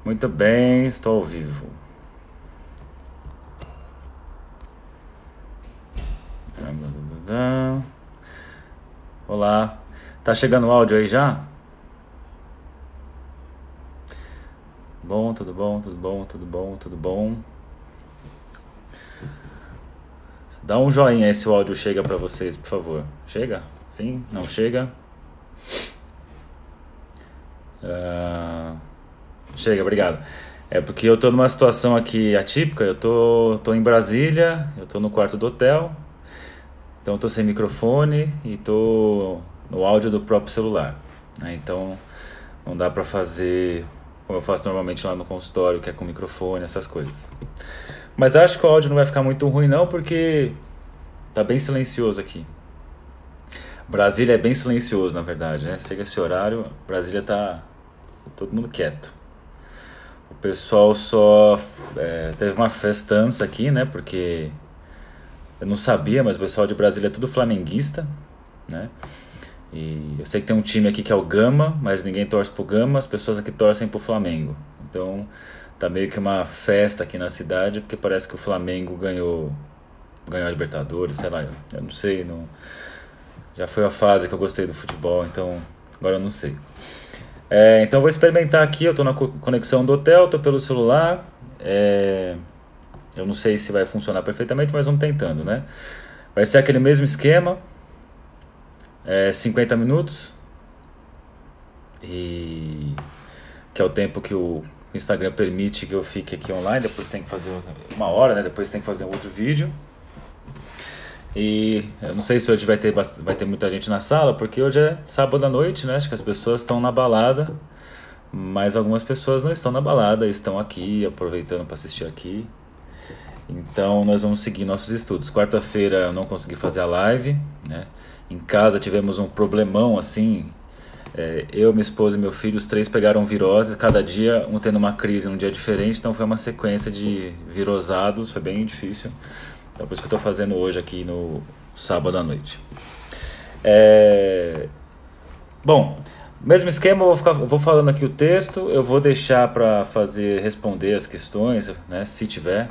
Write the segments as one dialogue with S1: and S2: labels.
S1: Muito bem, estou ao vivo. Olá, tá chegando o áudio aí já? Bom, tudo bom, tudo bom, tudo bom, tudo bom. Dá um joinha aí se o áudio chega pra vocês, por favor. Chega? Sim? Não chega? Chega, obrigado. É porque eu tô numa situação aqui atípica, eu tô em Brasília, eu tô no quarto do hotel, então eu tô sem microfone e tô no áudio do próprio celular, né? Então não dá pra fazer como eu faço normalmente lá no consultório, que é com microfone, essas coisas. Mas acho que o áudio não vai ficar muito ruim não, porque tá bem silencioso aqui. Brasília é bem silencioso, na verdade, né? Chega esse horário, Brasília tá todo mundo quieto. O pessoal só teve uma festança aqui, né? Porque eu não sabia, mas o pessoal de Brasília é tudo flamenguista, né? E eu sei que tem um time aqui que é o Gama, mas ninguém torce pro Gama, as pessoas aqui torcem pro Flamengo. Então tá meio que uma festa aqui na cidade, porque parece que o Flamengo ganhou a Libertadores, sei lá, eu não sei, não, já foi a fase que eu gostei do futebol, então agora eu não sei. Então eu vou experimentar aqui, eu tô na conexão do hotel, tô pelo celular. Eu não sei se vai funcionar perfeitamente, mas vamos tentando, né? Vai ser aquele mesmo esquema, 50 minutos, e que é o tempo que o Instagram permite que eu fique aqui online. Depois tem que fazer uma hora, né? Depois tem que fazer outro vídeo. E eu não sei se hoje vai ter muita gente na sala, porque hoje é sábado à noite, né? Acho que as pessoas estão na balada, mas algumas pessoas não estão na balada, estão aqui, aproveitando para assistir aqui. Então nós vamos seguir nossos estudos. Quarta-feira eu não consegui fazer a live, né? Em casa tivemos um problemão assim. Eu, minha esposa e meu filho, os três pegaram virose, cada dia um tendo uma crise num dia diferente, então foi uma sequência de virosados, foi bem difícil. Então por isso que eu estou fazendo hoje aqui no sábado à noite. Bom, mesmo esquema, eu vou falando aqui o texto, eu vou deixar para responder as questões, né, se tiver.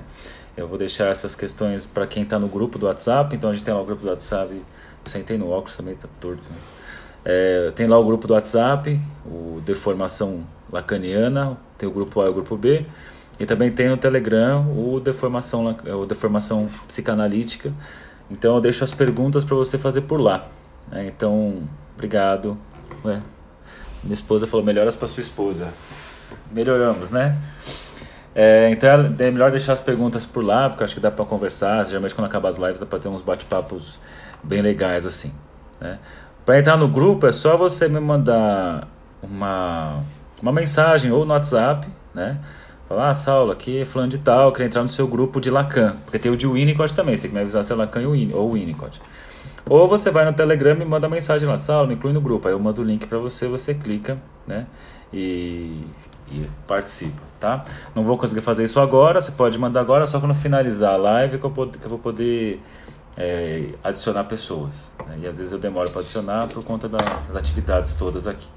S1: Eu vou deixar essas questões para quem está no grupo do WhatsApp, então a gente tem lá o grupo do WhatsApp, eu sentei no óculos também, tá torto, né? Tem lá o grupo do WhatsApp, o Deformação Lacaniana, tem o grupo A e o grupo B, e também tem no Telegram o Deformação Psicanalítica. Então eu deixo as perguntas para você fazer por lá, né? Então, obrigado. Ué, minha esposa falou, melhoras para sua esposa. Melhoramos, né? Então é melhor deixar as perguntas por lá, porque eu acho que dá para conversar. Geralmente quando acaba as lives dá para ter uns bate-papos bem legais assim, né? Para entrar no grupo é só você me mandar uma mensagem ou no WhatsApp, né? Falar, Saulo, aqui é fulano de tal, eu quero entrar no seu grupo de Lacan. Porque tem o de Winnicott também, você tem que me avisar se é Lacan ou Winnicott. Ou você vai no Telegram e manda mensagem lá, Saulo, me inclui no grupo. Aí eu mando o link para você, você clica, né? E participa, tá? Não vou conseguir fazer isso agora, você pode mandar agora, só quando finalizar a live que eu vou poder adicionar pessoas, né? E às vezes eu demoro para adicionar por conta das atividades todas aqui.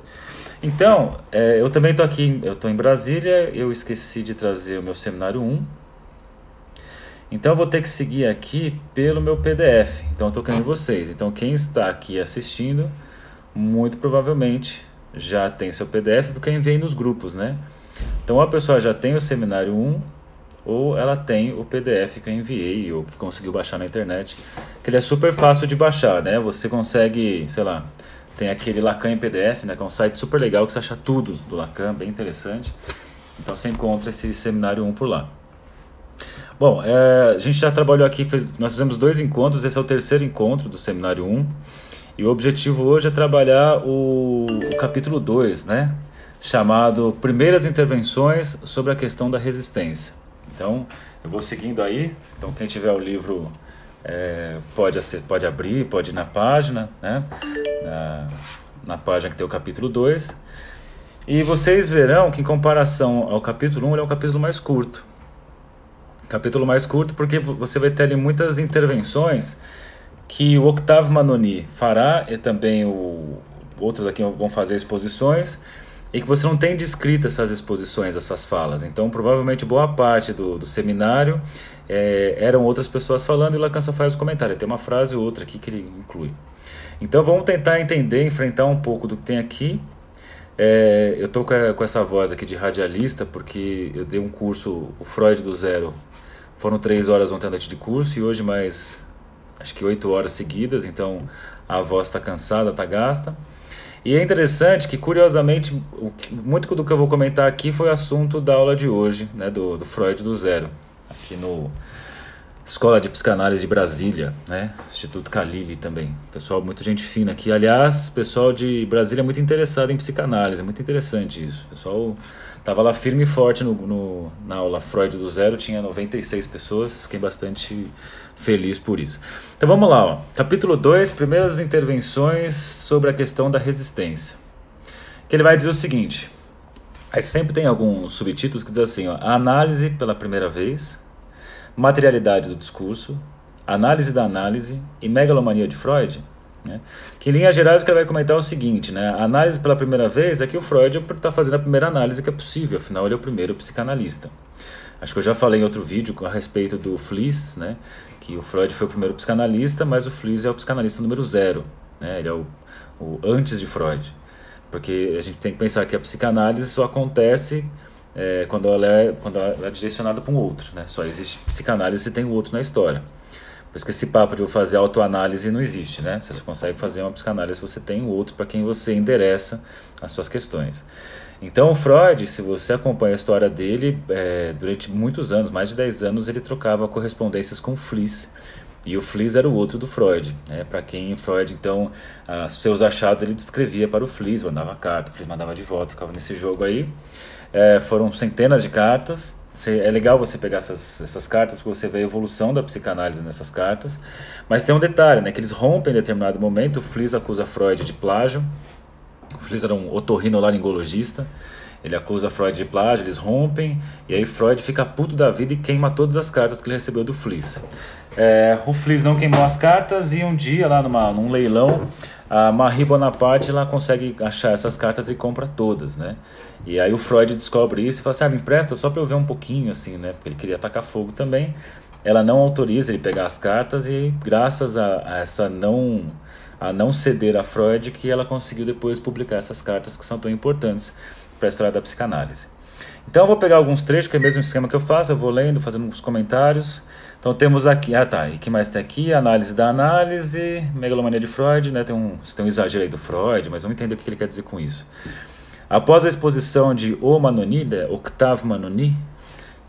S1: Então, eu também estou aqui, eu estou em Brasília, eu esqueci de trazer o meu seminário 1, então eu vou ter que seguir aqui pelo meu PDF, então eu estou querendo vocês. Então quem está aqui assistindo, muito provavelmente já tem seu PDF, porque eu enviei nos grupos, né? Então a pessoa já tem o seminário 1, ou ela tem o PDF que eu enviei, ou que conseguiu baixar na internet, que ele é super fácil de baixar, né? Você consegue, sei lá, tem aquele Lacan em PDF, né? Que é um site super legal, que você acha tudo do Lacan, bem interessante. Então você encontra esse seminário 1 por lá. Bom, a gente já trabalhou aqui, nós fizemos 2 encontros, esse é o terceiro encontro do seminário 1. E o objetivo hoje é trabalhar o capítulo 2, né? Chamado Primeiras Intervenções sobre a Questão da Resistência. Então, eu vou seguindo aí. Então, quem tiver o livro pode abrir, pode ir na página, né? Na página que tem o capítulo 2. E vocês verão que, em comparação ao capítulo 1, ele é um capítulo mais curto. Capítulo mais curto porque você vai ter ali muitas intervenções que o Octave Manoni fará, e também outros aqui vão fazer exposições, e que você não tem descrito essas exposições, essas falas. Então, provavelmente, boa parte do seminário eram outras pessoas falando e Lacan só faz os comentários. Tem uma frase ou outra aqui que ele inclui. Então, vamos tentar entender, enfrentar um pouco do que tem aqui. Eu estou com essa voz aqui de radialista porque eu dei um curso, o Freud do Zero. Foram 3 horas ontem à noite de curso e hoje mais, acho que 8 horas seguidas. Então, a voz está cansada, está gasta. E é interessante que, curiosamente, muito do que eu vou comentar aqui foi assunto da aula de hoje, né, do Freud do Zero, aqui no Escola de Psicanálise de Brasília, né, Instituto Kalili também. Pessoal, muito gente fina aqui. Aliás, pessoal de Brasília é muito interessado em psicanálise, é muito interessante isso. O pessoal estava lá firme e forte na aula Freud do Zero, tinha 96 pessoas, fiquei bastante feliz por isso. Então vamos lá, ó. Capítulo 2, primeiras intervenções sobre a questão da resistência. Que ele vai dizer o seguinte, aí sempre tem alguns subtítulos que diz assim, ó, a análise pela primeira vez, materialidade do discurso, análise da análise e megalomania de Freud, né? Que em linhas gerais o que ele vai comentar é o seguinte, né? A análise pela primeira vez é que o Freud está fazendo a primeira análise que é possível, afinal ele é o primeiro psicanalista. Acho que eu já falei em outro vídeo a respeito do Fliess, né? Que o Freud foi o primeiro psicanalista, mas o Fliess é o psicanalista número 0, né? Ele é o antes de Freud. Porque a gente tem que pensar que a psicanálise só acontece quando ela é direcionada para um outro, né? Só existe psicanálise se tem o outro na história. Por isso que esse papo de eu fazer autoanálise não existe, né? Você só consegue fazer uma psicanálise se você tem o outro para quem você endereça as suas questões. Então o Freud, se você acompanha a história dele, durante muitos anos, mais de 10 anos, ele trocava correspondências com o Fliess. E o Fliess era o outro do Freud, né? Para quem Freud, então, seus achados ele descrevia para o Fliess, mandava carta, o Fliess mandava de volta, ficava nesse jogo aí. Foram centenas de cartas. É legal você pegar essas cartas para você ver a evolução da psicanálise nessas cartas. Mas tem um detalhe, né? Que eles rompem em determinado momento. O Fliess acusa Freud de plágio. O Fliess era um otorrinolaringologista. Ele acusa Freud de plágio, eles rompem. E aí Freud fica puto da vida e queima todas as cartas que ele recebeu do Fliess. O Fliess não queimou as cartas e um dia lá num leilão a Marie Bonaparte ela consegue achar essas cartas e compra todas, né? E aí o Freud descobre isso e fala assim, me empresta só para eu ver um pouquinho, assim, né? Porque ele queria atacar fogo também. Ela não autoriza ele pegar as cartas e graças a essa não ceder a Freud que ela conseguiu depois publicar essas cartas que são tão importantes para a história da psicanálise. Então eu vou pegar alguns trechos, que é o mesmo esquema que eu faço, eu vou lendo, fazendo uns comentários. Então temos aqui, e o que mais tem aqui? Análise da análise, megalomania de Freud, né? Tem um exagero aí do Freud, mas vamos entender o que ele quer dizer com isso. Após a exposição de O Manoni, Octave Manoni,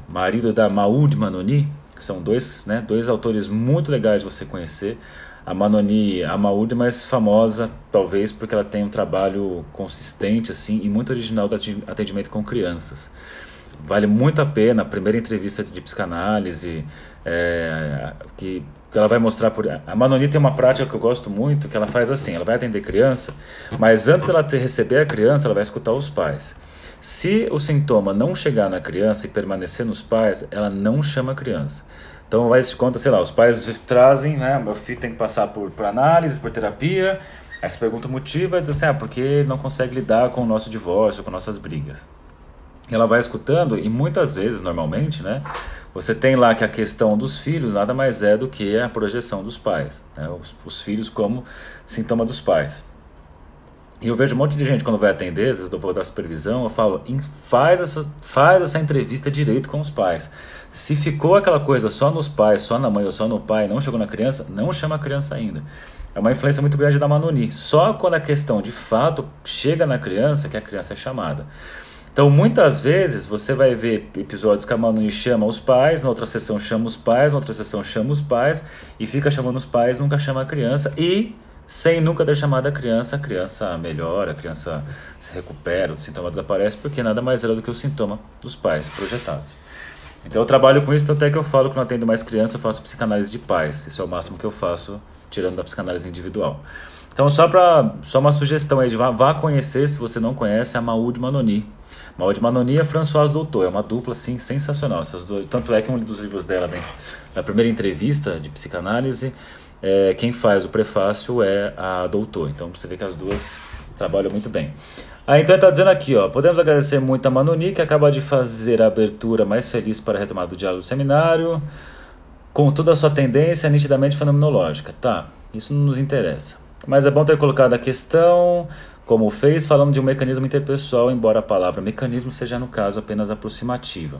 S1: marido da Maud Manoni, são dois autores muito legais de você conhecer. A Manoni, a Maud é mais famosa, talvez porque ela tem um trabalho consistente assim, e muito original de atendimento com crianças. Vale muito a pena a primeira entrevista de psicanálise, que ela vai mostrar a Manoni tem uma prática que eu gosto muito, que ela faz assim, ela vai atender criança, mas antes dela receber a criança, ela vai escutar os pais. Se o sintoma não chegar na criança e permanecer nos pais, ela não chama a criança. Então vai se conta, sei lá, os pais trazem, né, meu filho tem que passar por análise, por terapia, aí se pergunta o motivo, e diz assim, porque ele não consegue lidar com o nosso divórcio, com nossas brigas. Ela vai escutando e muitas vezes, normalmente, né, você tem lá que a questão dos filhos nada mais é do que a projeção dos pais, né, os filhos como sintoma dos pais. E eu vejo um monte de gente quando vai atender, às vezes eu vou dar supervisão, eu falo, faz essa entrevista direito com os pais. Se ficou aquela coisa só nos pais, só na mãe ou só no pai, não chegou na criança, não chama a criança ainda. É uma influência muito grande da Manoni. Só quando a questão de fato chega na criança que a criança é chamada. Então muitas vezes você vai ver episódios que a Manoni chama os pais, na outra sessão chama os pais, na outra sessão chama os pais, e fica chamando os pais, nunca chama a criança, e sem nunca ter chamado a criança melhora, a criança se recupera, o sintoma desaparece, porque nada mais era do que o sintoma dos pais projetados. Então eu trabalho com isso, tanto é que eu falo que não atendo mais criança, eu faço psicanálise de pais, isso é o máximo que eu faço, tirando da psicanálise individual. Então só uma sugestão aí, vá conhecer, se você não conhece, a Maud Manoni. Maud Manoni e a Françoise Doutor, é uma dupla assim, sensacional, essas duas, tanto é que um dos livros dela, né, na primeira entrevista de psicanálise, quem faz o prefácio é a Doutor, então você vê que as duas trabalham muito bem. Então ele tá dizendo aqui, ó, podemos agradecer muito a Manoni, que acaba de fazer a abertura mais feliz para a retomada do diálogo do seminário, com toda a sua tendência nitidamente fenomenológica. Tá, isso não nos interessa. Mas é bom ter colocado a questão, como fez, falando de um mecanismo interpessoal, embora a palavra mecanismo seja, no caso, apenas aproximativa.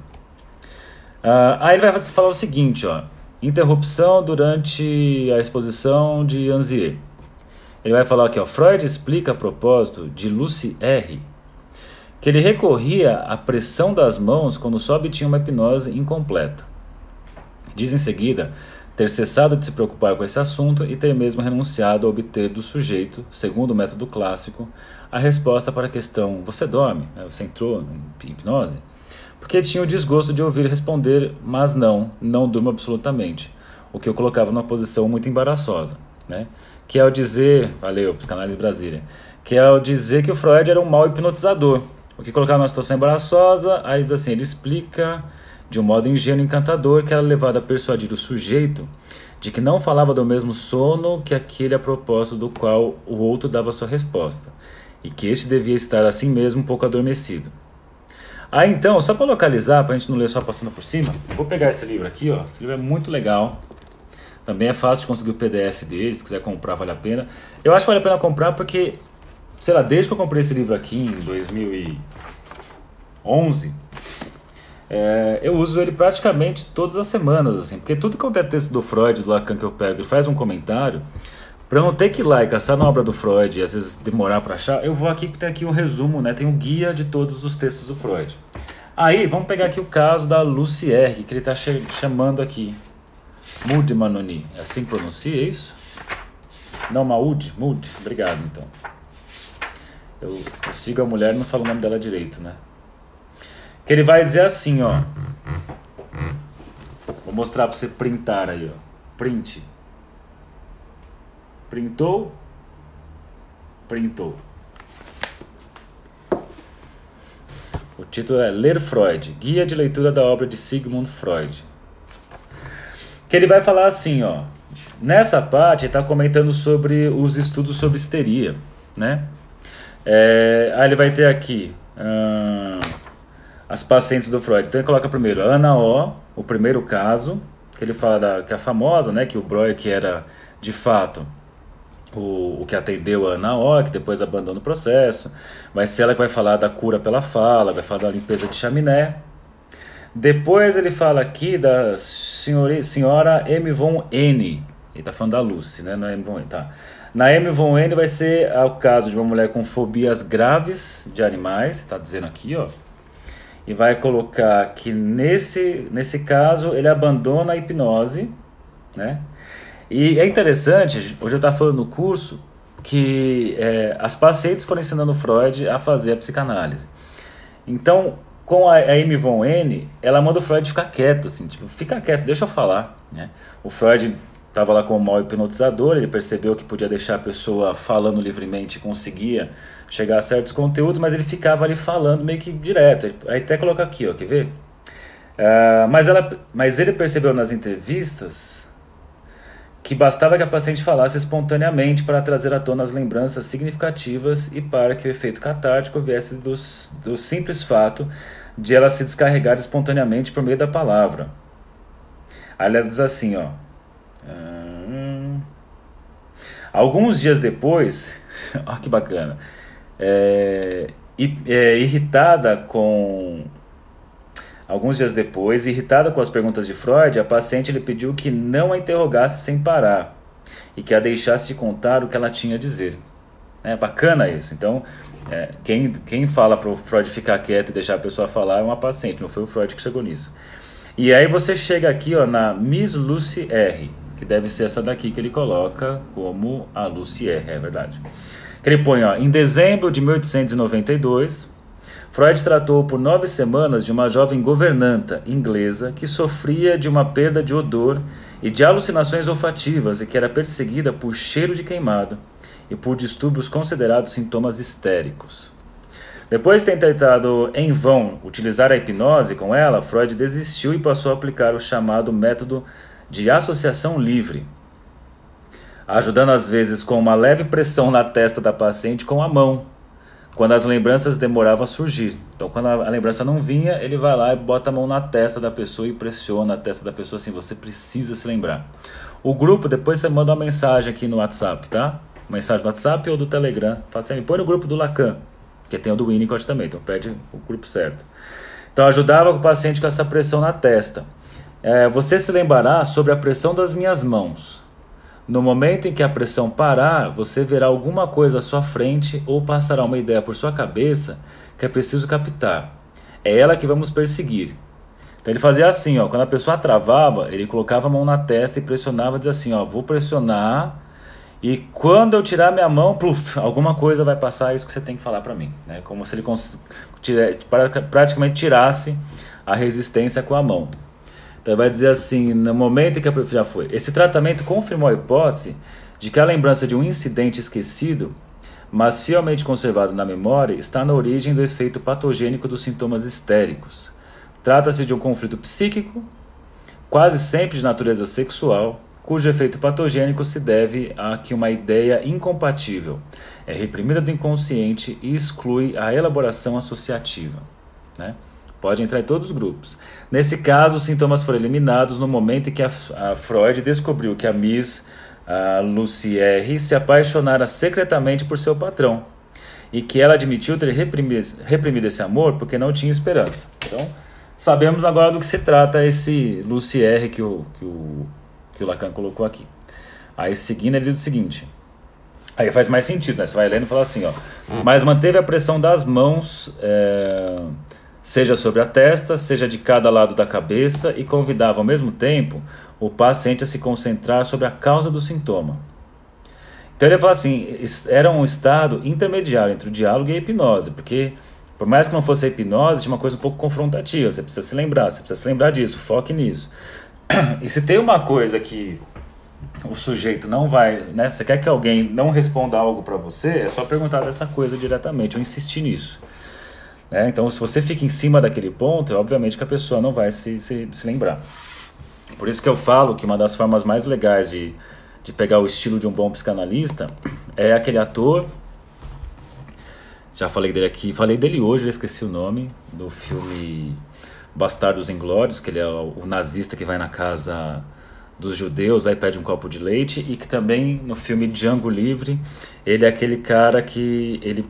S1: Aí ele vai falar o seguinte, ó, interrupção durante a exposição de Anzier. Ele vai falar aqui, ó, Freud explica a propósito de Lucy R. que ele recorria à pressão das mãos quando só obtinha uma hipnose incompleta. Diz em seguida ter cessado de se preocupar com esse assunto e ter mesmo renunciado a obter do sujeito, segundo o método clássico, a resposta para a questão "você dorme?", né? Você entrou em hipnose? Porque tinha o desgosto de ouvir responder, mas não durmo absolutamente, o que eu colocava numa posição muito embaraçosa, né? Que é o dizer, valeu, Psicanálise Brasília, que é o dizer que o Freud era um mau hipnotizador, o que colocava numa situação embaraçosa. Aí diz assim, ele explica de um modo ingênuo e encantador que era levado a persuadir o sujeito de que não falava do mesmo sono que aquele a propósito do qual o outro dava sua resposta, e que este devia estar assim mesmo um pouco adormecido. Então, só para localizar, para a gente não ler só passando por cima, vou pegar esse livro aqui, ó. Esse livro é muito legal. Também é fácil de conseguir o PDF dele, se quiser comprar vale a pena. Eu acho que vale a pena comprar porque, sei lá, desde que eu comprei esse livro aqui em 2011, eu uso ele praticamente todas as semanas, assim, porque tudo que é texto do Freud, do Lacan que eu pego, ele faz um comentário, para eu não ter que ir lá e caçar na obra do Freud e às vezes demorar para achar, eu vou aqui que tem aqui um resumo, né? Tem um guia de todos os textos do Freud. Aí, vamos pegar aqui o caso da Lucy R, que ele está chamando aqui. Maud Manoni, é assim que pronuncia, é isso? Não, Maud, obrigado então. Eu sigo a mulher e não falo o nome dela direito, né? Que ele vai dizer assim, ó. Vou mostrar para você printar aí, ó. Print. Printou? Printou. O título é Ler Freud, Guia de Leitura da Obra de Sigmund Freud. Que ele vai falar assim, ó. Nessa parte, ele está comentando sobre os estudos sobre histeria, né? Aí ele vai ter aqui as pacientes do Freud. Então ele coloca primeiro a Ana O, o primeiro caso, que ele fala que é a famosa, né? Que o Breuer, que era de fato o que atendeu a Ana O, que depois abandona o processo. Vai ser ela que vai falar da cura pela fala, vai falar da limpeza de chaminé. Depois ele fala aqui da senhora M. von N. Ele tá falando da Lucy, né? Não é M. von N, tá. Na M. von N vai ser o caso de uma mulher com fobias graves de animais, tá dizendo aqui, ó. E vai colocar que nesse caso ele abandona a hipnose, né? E é interessante, hoje eu estava falando no curso, que as pacientes foram ensinando Freud a fazer a psicanálise. Então, com a Amy Von N, ela manda o Freud ficar quieto, assim, tipo, fica quieto, deixa eu falar, né? O Freud estava lá com o mau hipnotizador, ele percebeu que podia deixar a pessoa falando livremente, conseguia chegar a certos conteúdos, mas ele ficava ali falando meio que direto. Aí até coloca aqui, ó, quer ver? Mas ele percebeu nas entrevistas que bastava que a paciente falasse espontaneamente para trazer à tona as lembranças significativas e para que o efeito catártico viesse do simples fato de ela se descarregar espontaneamente por meio da palavra. Aí ela diz assim, ó. Alguns dias depois, ó que bacana, Alguns dias depois, irritada com as perguntas de Freud, a paciente lhe pediu que não a interrogasse sem parar e que a deixasse de contar o que ela tinha a dizer. É bacana isso. Então, quem fala para o Freud ficar quieto e deixar a pessoa falar é uma paciente, não foi o Freud que chegou nisso. E aí você chega aqui, ó, na Miss Lucy R, que deve ser essa daqui que ele coloca como a Lucy R, é verdade. Que ele põe, ó, em dezembro de 1892... Freud tratou por 9 semanas de uma jovem governanta inglesa que sofria de uma perda de odor e de alucinações olfativas e que era perseguida por cheiro de queimado e por distúrbios considerados sintomas histéricos. Depois de ter tentado em vão utilizar a hipnose com ela, Freud desistiu e passou a aplicar o chamado método de associação livre, ajudando às vezes com uma leve pressão na testa da paciente com a mão, quando as lembranças demoravam a surgir. Então, quando a lembrança não vinha, ele vai lá e bota a mão na testa da pessoa e pressiona a testa da pessoa assim, você precisa se lembrar. O grupo, depois você manda uma mensagem aqui no WhatsApp, tá? Mensagem do WhatsApp ou do Telegram. Fala assim, põe no grupo do Lacan, que tem o do Winnicott também, então pede o grupo certo. Então, ajudava o paciente com essa pressão na testa. Você se lembrará sobre a pressão das minhas mãos. No momento em que a pressão parar, você verá alguma coisa à sua frente ou passará uma ideia por sua cabeça que é preciso captar. É ela que vamos perseguir. Então ele fazia assim, ó, quando a pessoa travava, ele colocava a mão na testa e pressionava, dizia assim, ó, vou pressionar e quando eu tirar minha mão, pluf, alguma coisa vai passar, isso que você tem que falar para mim. Né? Como se ele praticamente tirasse a resistência com a mão. Então vai dizer assim, no momento em que já foi. Esse tratamento confirmou a hipótese de que a lembrança de um incidente esquecido, mas fielmente conservado na memória, está na origem do efeito patogênico dos sintomas histéricos. Trata-se de um conflito psíquico, quase sempre de natureza sexual, cujo efeito patogênico se deve a que uma ideia incompatível é reprimida do inconsciente e exclui a elaboração associativa, né? Pode entrar em todos os grupos. Nesse caso, os sintomas foram eliminados no momento em que a Freud descobriu que a Miss Lucière se apaixonara secretamente por seu patrão e que ela admitiu ter reprimido esse amor porque não tinha esperança. Então, sabemos agora do que se trata esse Lucière que o Lacan colocou aqui. Aí, seguindo, ele diz o seguinte... Aí faz mais sentido, né? Você vai lendo e fala assim, ó... Mas manteve a pressão das mãos... seja sobre a testa, seja de cada lado da cabeça e convidava ao mesmo tempo o paciente a se concentrar sobre a causa do sintoma. Então ele fala assim, era um estado intermediário entre o diálogo e a hipnose, porque por mais que não fosse a hipnose, tinha uma coisa um pouco confrontativa, você precisa se lembrar disso, foque nisso. E se tem uma coisa que o sujeito não vai, né, você quer que alguém não responda algo para você, é só perguntar dessa coisa diretamente ou insistir nisso. Então, se você fica em cima daquele ponto, obviamente que a pessoa não vai se lembrar. Por isso que eu falo que uma das formas mais legais de pegar o estilo de um bom psicanalista é aquele ator, já falei dele aqui, falei dele hoje, eu esqueci o nome, do filme Bastardos Inglórios, que ele é o nazista que vai na casa dos judeus, aí pede um copo de leite, e que também no filme Django Livre, ele é aquele cara que ele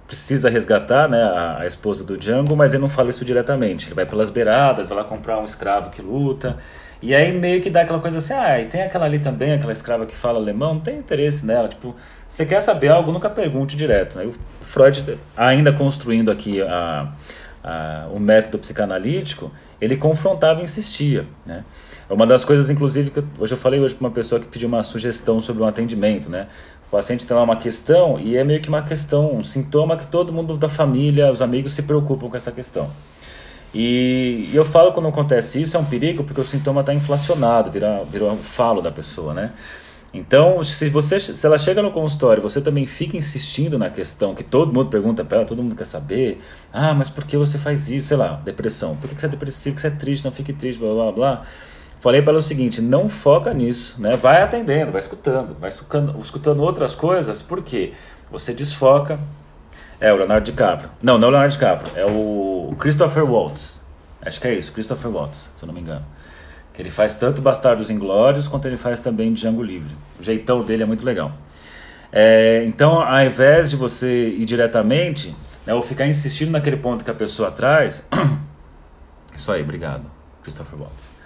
S1: precisa resgatar, né, a esposa do Django, mas ele não fala isso diretamente. Ele vai pelas beiradas, vai lá comprar um escravo que luta, e aí meio que dá aquela coisa assim, e tem aquela ali também, aquela escrava que fala alemão, não tem interesse nela, tipo, você quer saber algo, nunca pergunte direto. Aí o Freud, ainda construindo aqui o método psicanalítico, ele confrontava e insistia, né. Uma das coisas, inclusive, que hoje eu falei para uma pessoa que pediu uma sugestão sobre um atendimento, né? O paciente tem lá uma questão e é meio que uma questão, um sintoma que todo mundo da família, os amigos se preocupam com essa questão. E eu falo quando acontece isso, é um perigo porque o sintoma está inflacionado, virou um falo da pessoa, né? Então, se ela chega no consultório, você também fica insistindo na questão que todo mundo pergunta para ela, todo mundo quer saber, mas por que você faz isso? Sei lá, depressão. Por que você é depressivo? Por que você é triste? Não fique triste, blá, blá, blá. Falei para ela o seguinte, não foca nisso, né? Vai atendendo, vai escutando outras coisas, porque você desfoca. O Leonardo DiCaprio. Não é o Leonardo DiCaprio, é o Christopher Waltz. Acho que é isso, Christopher Waltz, se eu não me engano. Que ele faz tanto Bastardos Inglórios quanto ele faz também Django Livre. O jeitão dele é muito legal. Então, ao invés de você ir diretamente, né, ou ficar insistindo naquele ponto que a pessoa traz... Isso aí, obrigado, Christopher Waltz.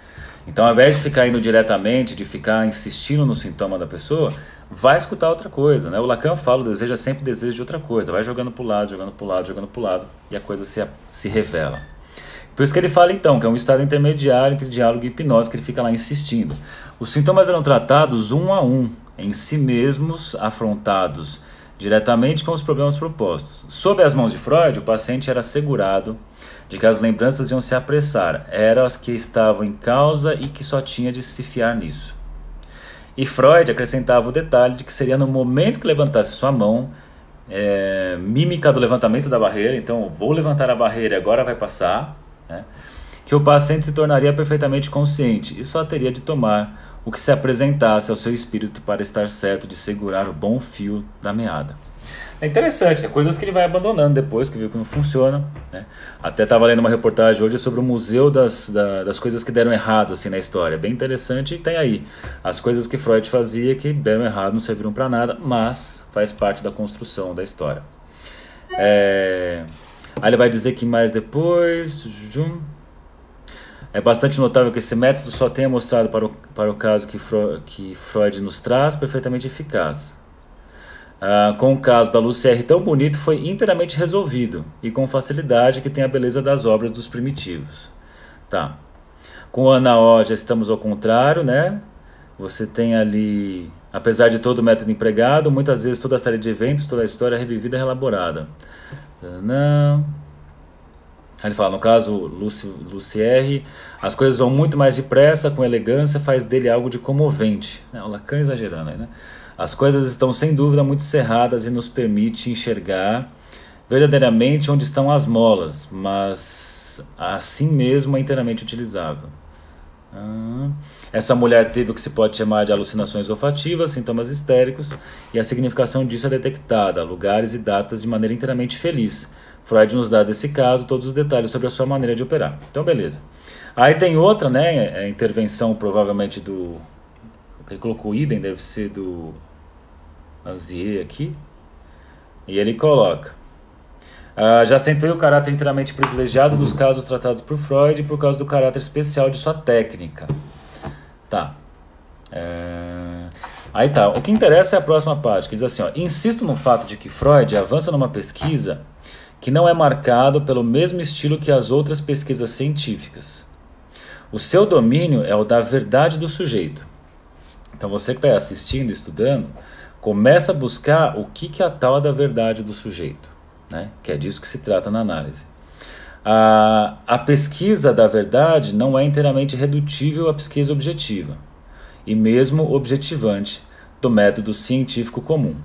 S1: Então, ao invés de ficar indo diretamente, de ficar insistindo no sintoma da pessoa, vai escutar outra coisa, né? O Lacan fala, o desejo é sempre desejo de outra coisa. Vai jogando pro lado, jogando pro lado, jogando pro lado, e a coisa se revela. Por isso que ele fala, então, que é um estado intermediário entre diálogo e hipnose, que ele fica lá insistindo. Os sintomas eram tratados um a um, em si mesmos, afrontados diretamente com os problemas propostos. Sob as mãos de Freud, o paciente era assegurado de que as lembranças iam se apressar, eram as que estavam em causa e que só tinha de se fiar nisso. E Freud acrescentava o detalhe de que seria no momento que levantasse sua mão, mímica do levantamento da barreira, então vou levantar a barreira e agora vai passar, né, que o paciente se tornaria perfeitamente consciente e só teria de tomar o que se apresentasse ao seu espírito para estar certo de segurar o bom fio da meada. É interessante, tem coisas que ele vai abandonando depois, que viu que não funciona, né? Até estava lendo uma reportagem hoje sobre o museu das coisas que deram errado assim, na história. Bem interessante, e tem aí as coisas que Freud fazia que deram errado, não serviram para nada, mas faz parte da construção da história. Aí ele vai dizer que mais depois... É bastante notável que esse método só tenha mostrado para o caso que Freud nos traz perfeitamente eficaz. Com o caso da Lucy R. tão bonito, foi inteiramente resolvido, e com facilidade que tem a beleza das obras dos primitivos. Tá. Com Ana O já estamos ao contrário, né? Você tem ali, apesar de todo o método empregado, muitas vezes toda a série de eventos, toda a história é revivida e elaborada. Não. Aí ele fala, no caso Lucy R., as coisas vão muito mais depressa, com elegância, faz dele algo de comovente. O Lacan exagerando aí, né? As coisas estão sem dúvida muito cerradas e nos permite enxergar verdadeiramente onde estão as molas, mas assim mesmo é inteiramente utilizável. Essa mulher teve o que se pode chamar de alucinações olfativas, sintomas histéricos, e a significação disso é detectada, lugares e datas de maneira inteiramente feliz. Freud nos dá desse caso todos os detalhes sobre a sua maneira de operar. Então, beleza. Aí tem outra, né, a intervenção provavelmente do... Ele colocou idem, deve ser do Azier aqui. E ele coloca: já acentuei o caráter inteiramente privilegiado dos casos tratados por Freud por causa do caráter especial de sua técnica. Tá. Aí tá. O que interessa é a próxima parte, que diz assim, ó: insisto no fato de que Freud avança numa pesquisa que não é marcado pelo mesmo estilo que as outras pesquisas científicas. O seu domínio é o da verdade do sujeito. Então você que está assistindo, estudando, começa a buscar o que é a tal da verdade do sujeito, né? Que é disso que se trata na análise. A pesquisa da verdade não é inteiramente redutível à pesquisa objetiva, e mesmo objetivante, do método científico comum.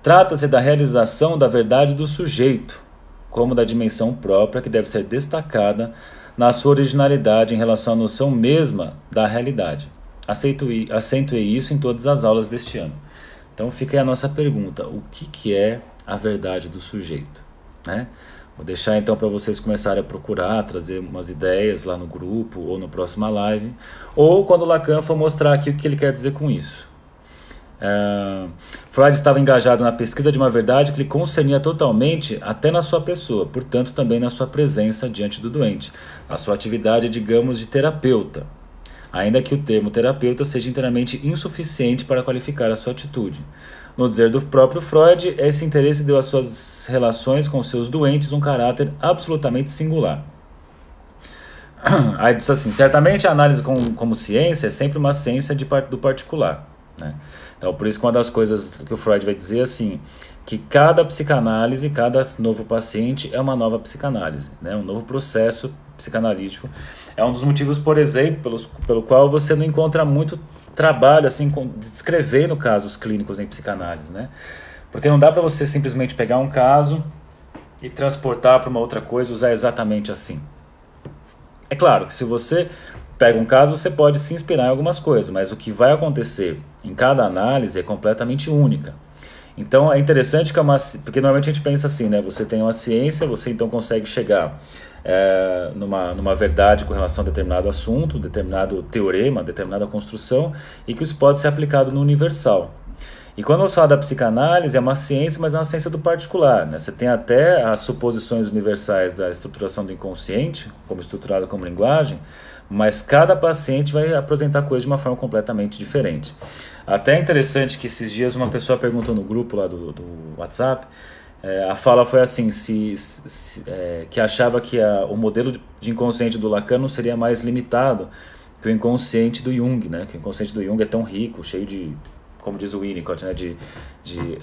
S1: Trata-se da realização da verdade do sujeito, como da dimensão própria que deve ser destacada na sua originalidade em relação à noção mesma da realidade. Acentuei isso em todas as aulas deste ano. Então fica aí a nossa pergunta: o que é a verdade do sujeito, né? Vou deixar então para vocês começarem a procurar, trazer umas ideias lá no grupo ou no próxima live, ou quando Lacan for mostrar aqui o que ele quer dizer com isso. Freud estava engajado na pesquisa de uma verdade que lhe concernia totalmente até na sua pessoa, portanto também na sua presença diante do doente, na sua atividade, digamos, de terapeuta, ainda que o termo terapeuta seja inteiramente insuficiente para qualificar a sua atitude. No dizer do próprio Freud, esse interesse deu às suas relações com seus doentes um caráter absolutamente singular. Aí diz assim: certamente a análise como ciência é sempre uma ciência do particular, né? Então, por isso que uma das coisas que o Freud vai dizer assim, que cada psicanálise, cada novo paciente é uma nova psicanálise, né? Um novo processo psicanalítico. É um dos motivos, por exemplo, pelo qual você não encontra muito trabalho assim descrevendo casos clínicos em psicanálise, né? Porque não dá para você simplesmente pegar um caso e transportar para uma outra coisa e usar exatamente assim. É claro que se você pega um caso, você pode se inspirar em algumas coisas, mas o que vai acontecer em cada análise é completamente única. Então é interessante que porque normalmente a gente pensa assim, né? Você tem uma ciência, você então consegue chegar numa verdade com relação a determinado assunto, determinado teorema, determinada construção, e que isso pode ser aplicado no universal. E quando você fala da psicanálise, é uma ciência, mas é uma ciência do particular, né? Você tem até as suposições universais da estruturação do inconsciente, como estruturado como linguagem, mas cada paciente vai apresentar coisas de uma forma completamente diferente. Até é interessante que esses dias uma pessoa perguntou no grupo lá do WhatsApp, a fala foi assim, que achava que o modelo de inconsciente do Lacan não seria mais limitado que o inconsciente do Jung, né? Que o inconsciente do Jung é tão rico, cheio de, como diz o Winnicott, né? de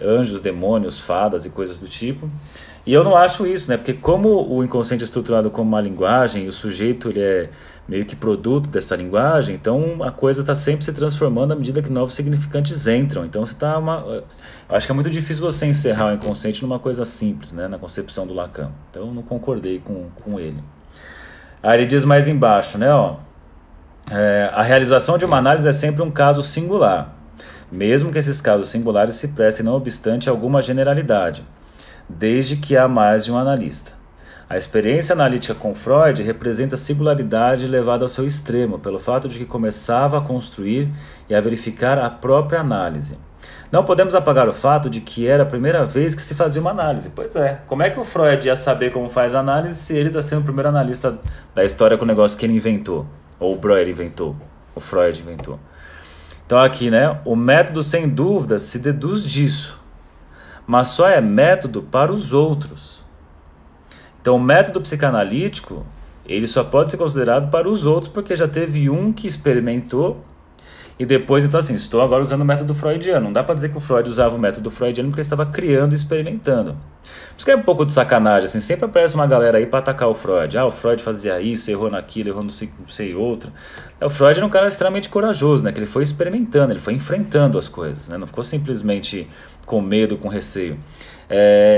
S1: anjos, demônios, fadas e coisas do tipo. E eu não acho isso, né? Porque como o inconsciente é estruturado como uma linguagem e o sujeito ele é meio que produto dessa linguagem, então a coisa está sempre se transformando à medida que novos significantes entram. Então eu acho que é muito difícil você encerrar o inconsciente numa coisa simples, né? Na concepção do Lacan. Então eu não concordei com ele. Aí ele diz mais embaixo, né? A realização de uma análise é sempre um caso singular. mesmo que esses casos singulares se prestem, não obstante, alguma generalidade, desde que há mais de um analista. A experiência analítica com Freud representa a singularidade levada ao seu extremo, pelo fato de que começava a construir e a verificar a própria análise. Não podemos apagar o fato de que era a primeira vez que se fazia uma análise. Pois é, como é que o Freud ia saber como faz a análise se ele está sendo o primeiro analista da história com o negócio que ele inventou? Ou o Breuer inventou, o Freud inventou. Então aqui, né, o método sem dúvida se deduz disso, mas só é método para os outros. Então o método psicanalítico, ele só pode ser considerado para os outros porque já teve um que experimentou e depois, então assim, estou agora usando o método freudiano. Não dá para dizer que o Freud usava o método freudiano porque ele estava criando e experimentando. Por isso que é um pouco de sacanagem, assim, sempre aparece uma galera aí para atacar o Freud. Ah, o Freud fazia isso, errou naquilo, errou não sei outra. O Freud era um cara extremamente corajoso, né? Que ele foi experimentando, ele foi enfrentando as coisas, né? Não ficou simplesmente com medo, com receio.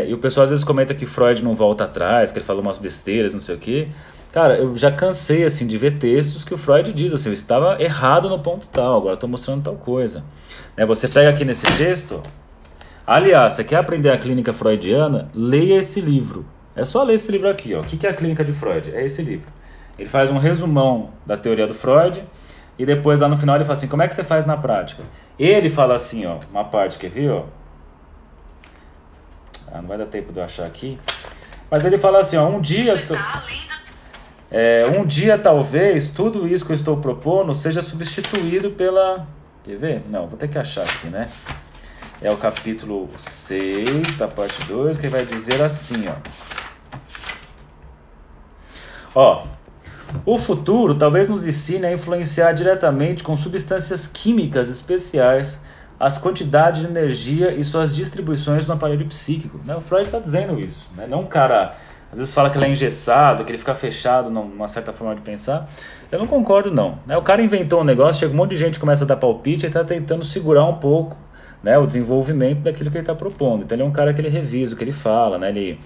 S1: E o pessoal às vezes comenta que Freud não volta atrás, que ele falou umas besteiras, não sei o quê. Cara, eu já cansei assim de ver textos que o Freud diz assim, eu estava errado no ponto tal, agora estou mostrando tal coisa. Né? Você pega aqui nesse texto, aliás, você quer aprender a clínica freudiana? Leia esse livro. É só ler esse livro aqui, ó. O que é a clínica de Freud? É esse livro. Ele faz um resumão da teoria do Freud e depois lá no final ele fala assim, como é que você faz na prática? Ele fala assim, ó, uma parte, quer ver, ó? Não vai dar tempo de eu achar aqui. Mas ele fala assim, ó, um dia talvez tudo isso que eu estou propondo seja substituído pela... Quer ver? Não, vou ter que achar aqui, né? É o capítulo 6 da parte 2 que vai dizer assim, ó. O futuro talvez nos ensine a influenciar diretamente com substâncias químicas especiais as quantidades de energia e suas distribuições no aparelho psíquico. Né? O Freud está dizendo isso. Né? Não um cara, às vezes fala que ele é engessado, que ele fica fechado numa certa forma de pensar. Eu não concordo, não. Né? O cara inventou um negócio, chega um monte de gente que começa a dar palpite e está tentando segurar um pouco, né, o desenvolvimento daquilo que ele está propondo. Então ele é um cara que ele revisa o que ele fala. Né?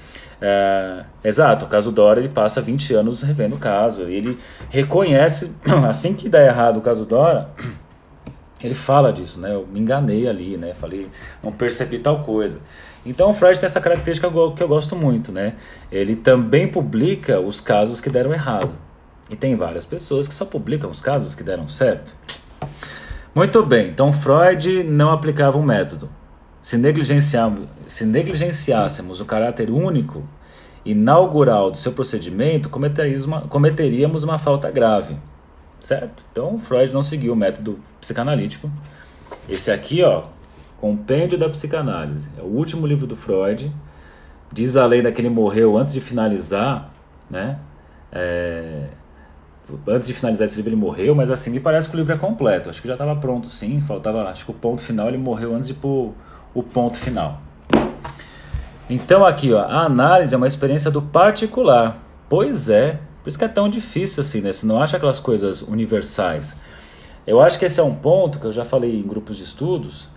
S1: Exato, o caso Dora, ele passa 20 anos revendo o caso. Ele reconhece, assim que dá errado o caso Dora... Ele fala disso, né? Eu me enganei ali, né? Falei, não percebi tal coisa. Então o Freud tem essa característica que eu gosto muito, né? Ele também publica os casos que deram errado. E tem várias pessoas que só publicam os casos que deram certo. Muito bem, então Freud não aplicava um método. Se negligenciássemos o caráter único e inaugural do seu procedimento, cometeríamos uma falta grave. Certo? Então, Freud não seguiu o método psicanalítico. Esse aqui, ó, Compêndio da Psicanálise. É o último livro do Freud. Diz a lenda que ele morreu antes de finalizar, né? Antes de finalizar esse livro ele morreu, mas assim, me parece que o livro é completo. Acho que já estava pronto, sim. Faltava, acho que o ponto final, ele morreu antes de pôr o ponto final. Então aqui, ó, a análise é uma experiência do particular. Pois é. Por isso que é tão difícil assim, né? Você não acha aquelas coisas universais. Eu acho que esse é um ponto que eu já falei em grupos de estudos.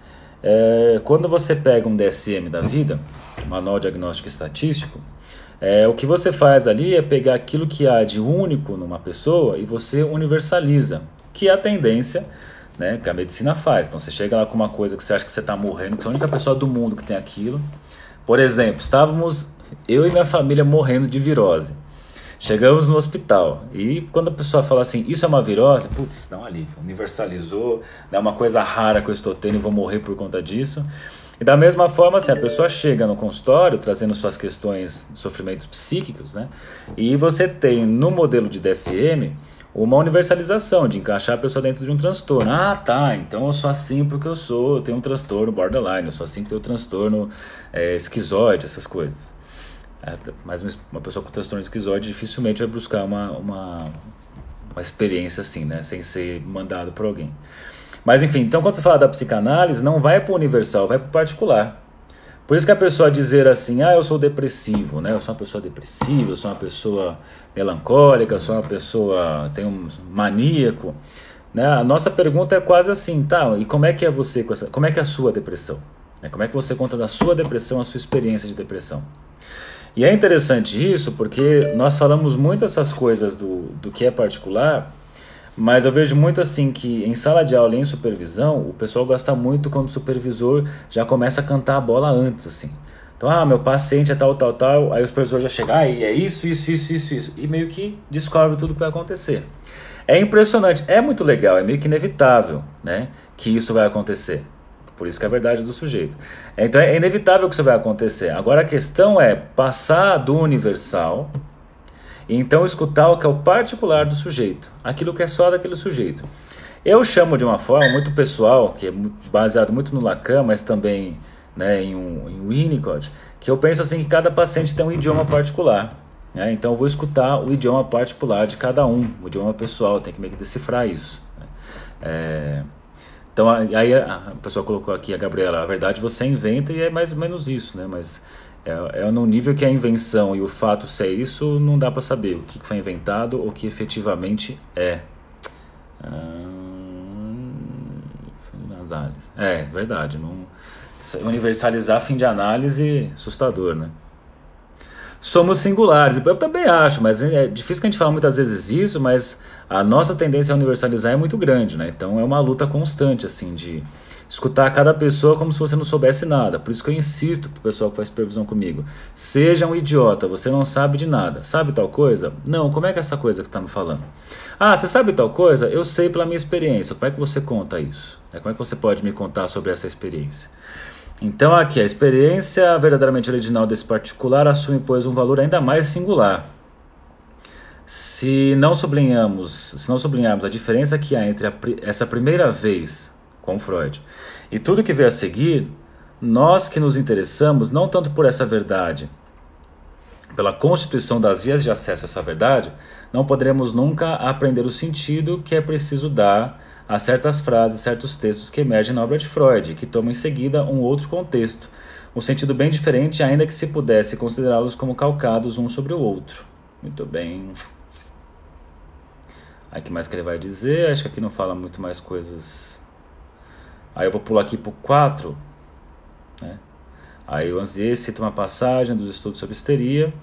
S1: Quando você pega um DSM da vida, Manual Diagnóstico Estatístico, o que você faz ali é pegar aquilo que há de único numa pessoa e você universaliza, que é a tendência, né, que a medicina faz. Então você chega lá com uma coisa que você acha que você está morrendo, que você é a única pessoa do mundo que tem aquilo. Por exemplo, estávamos eu e minha família morrendo de virose. Chegamos no hospital e quando a pessoa fala assim, isso é uma virose, putz, dá um alívio, universalizou, é uma coisa rara que eu estou tendo e vou morrer por conta disso. E da mesma forma, assim, a pessoa chega no consultório trazendo suas questões, sofrimentos psíquicos, né? E você tem no modelo de DSM uma universalização, de encaixar a pessoa dentro de um transtorno. Ah, tá, então eu sou assim porque eu tenho um transtorno borderline, eu sou assim porque eu tenho um transtorno esquizoide, essas coisas. Mas uma pessoa com transtorno esquizoide dificilmente vai buscar uma experiência assim, né? Sem ser mandado por alguém. Mas enfim, então quando você fala da psicanálise, não vai para o universal, vai para o particular. Por isso que a pessoa dizer assim, eu sou depressivo, né? Eu sou uma pessoa depressiva, eu sou uma pessoa melancólica, eu sou uma pessoa, tenho um maníaco, né? A nossa pergunta é quase assim, tá? E como é que é você com essa, como é que é a sua depressão? Como é que você conta da sua depressão, a sua experiência de depressão? E é interessante isso porque nós falamos muito essas coisas do que é particular, Mas eu vejo muito assim que em sala de aula e em supervisão, o pessoal gosta muito quando o supervisor já começa a cantar a bola antes, assim. Então, meu paciente é tal, tal, tal, aí o supervisor já chega, e é isso, isso, isso, isso, isso, e meio que descobre tudo o que vai acontecer. É impressionante, é muito legal, é meio que inevitável, né, que isso vai acontecer. Por isso que é a verdade do sujeito. Então é inevitável que isso vai acontecer. Agora a questão é passar do universal e então escutar o que é o particular do sujeito, aquilo que é só daquele sujeito. Eu chamo de uma forma muito pessoal, que é baseado muito no Lacan, mas também, né, em Winnicott, que eu penso assim que cada paciente tem um idioma particular. Né? Então eu vou escutar o idioma particular de cada um, o idioma pessoal, tem que meio que decifrar isso. Né? Então aí a pessoa colocou aqui, a Gabriela, a verdade você inventa e é mais ou menos isso, né? Mas no nível que a invenção e o fato ser isso, não dá para saber o que foi inventado ou o que efetivamente é. É verdade, não, universalizar fim de análise, assustador, né? Somos singulares, eu também acho, mas é difícil que a gente fale muitas vezes isso, mas a nossa tendência a universalizar é muito grande, né? Então é uma luta constante, assim, de escutar cada pessoa como se você não soubesse nada. Por isso que eu insisto pro pessoal que faz supervisão comigo, seja um idiota, você não sabe de nada. Sabe tal coisa? Não, como é que é essa coisa que você está me falando? Ah, você sabe tal coisa? Eu sei pela minha experiência. Como é que você conta isso? Como é que você pode me contar sobre essa experiência? Então aqui, a experiência verdadeiramente original desse particular assume, pois, um valor ainda mais singular. Se não sublinharmos a diferença que há entre essa primeira vez com Freud e tudo que veio a seguir, nós que nos interessamos não tanto por essa verdade, pela constituição das vias de acesso a essa verdade, não poderemos nunca aprender o sentido que é preciso dar a certas frases, certos textos que emergem na obra de Freud, que tomam em seguida um outro contexto, um sentido bem diferente, ainda que se pudesse considerá-los como calcados um sobre o outro. Muito bem. Aí o que mais que ele vai dizer? Acho que aqui não fala muito mais coisas. Aí eu vou pular aqui para o 4. Né? Aí o Anzier cita uma passagem dos estudos sobre histeria.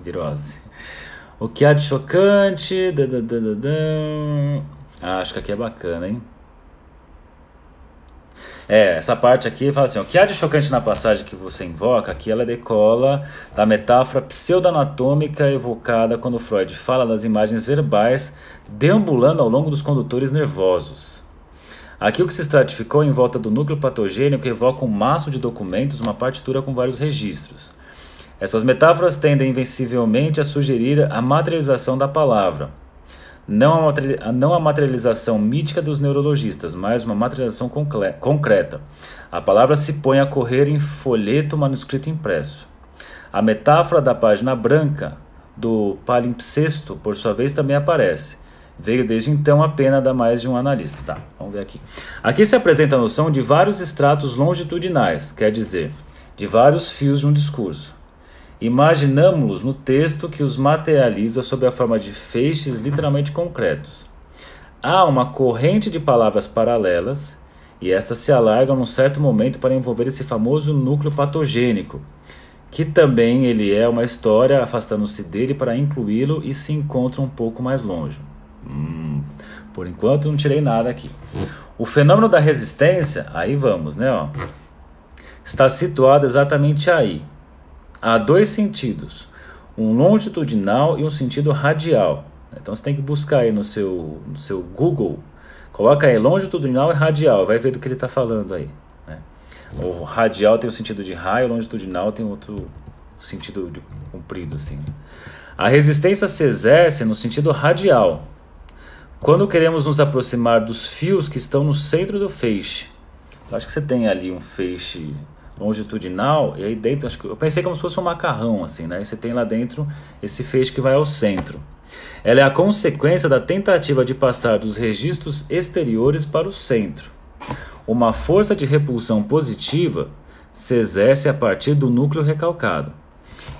S1: Virose. O que há de chocante? Acho que aqui é bacana, hein? Essa parte aqui fala assim, o que há de chocante na passagem que você invoca, aqui ela decola da metáfora pseudoanatômica evocada quando Freud fala das imagens verbais deambulando ao longo dos condutores nervosos. Aqui o que se estratificou em volta do núcleo patogênico evoca um maço de documentos, uma partitura com vários registros. Essas metáforas tendem invencivelmente a sugerir a materialização da palavra. Não a materialização mítica dos neurologistas, mas uma materialização concreta. A palavra se põe a correr em folheto manuscrito impresso. A metáfora da página branca do palimpsesto, por sua vez, também aparece. Veio desde então a pena da mais de um analista. Tá, vamos ver aqui. Aqui se apresenta a noção de vários estratos longitudinais, quer dizer, de vários fios de um discurso. Imaginamos-los no texto que os materializa sob a forma de feixes literalmente concretos. Há uma corrente de palavras paralelas e estas se alargam num certo momento para envolver esse famoso núcleo patogênico, que também ele é uma história afastando-se dele para incluí-lo e se encontra um pouco mais longe. Por enquanto não tirei nada aqui. O fenômeno da resistência, aí vamos, né? Está situado exatamente aí. Há dois sentidos, um longitudinal e um sentido radial. Então você tem que buscar aí no seu Google, coloca aí longitudinal e radial, vai ver do que ele está falando aí. Né? O radial tem o sentido de raio, o longitudinal tem outro sentido de comprido. Assim. A resistência se exerce no sentido radial, quando queremos nos aproximar dos fios que estão no centro do feixe. Eu acho que você tem ali um feixe longitudinal, e aí dentro, eu pensei como se fosse um macarrão, assim, né? E você tem lá dentro esse feixe que vai ao centro. Ela é a consequência da tentativa de passar dos registros exteriores para o centro. Uma força de repulsão positiva se exerce a partir do núcleo recalcado.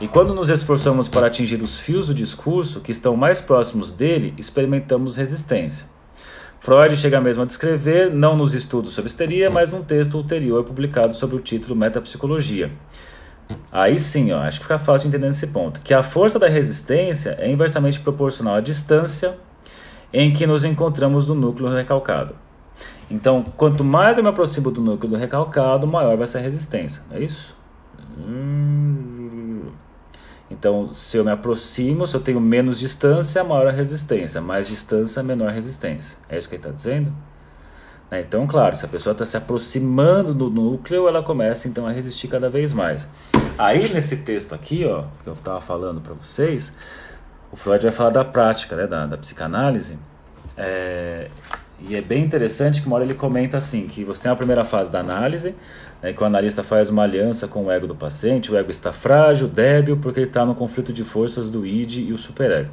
S1: E quando nos esforçamos para atingir os fios do discurso que estão mais próximos dele, experimentamos resistência. Freud chega mesmo a descrever, não nos estudos sobre histeria, mas num texto ulterior publicado sob o título Metapsicologia. Aí sim, acho que fica fácil de entender nesse ponto, que a força da resistência é inversamente proporcional à distância em que nos encontramos no núcleo recalcado. Então, quanto mais eu me aproximo do núcleo do recalcado, maior vai ser a resistência, não é isso? Então, se eu me aproximo, se eu tenho menos distância, maior a resistência. Mais distância, menor resistência. É isso que ele está dizendo? Então, claro, se a pessoa está se aproximando do núcleo, ela começa então a resistir cada vez mais. Aí, nesse texto aqui, ó, que eu estava falando para vocês, o Freud vai falar da prática, né, da psicanálise. E é bem interessante que uma hora ele comenta assim, que você tem a primeira fase da análise, né, que o analista faz uma aliança com o ego do paciente, o ego está frágil, débil, porque ele está no conflito de forças do id e o superego.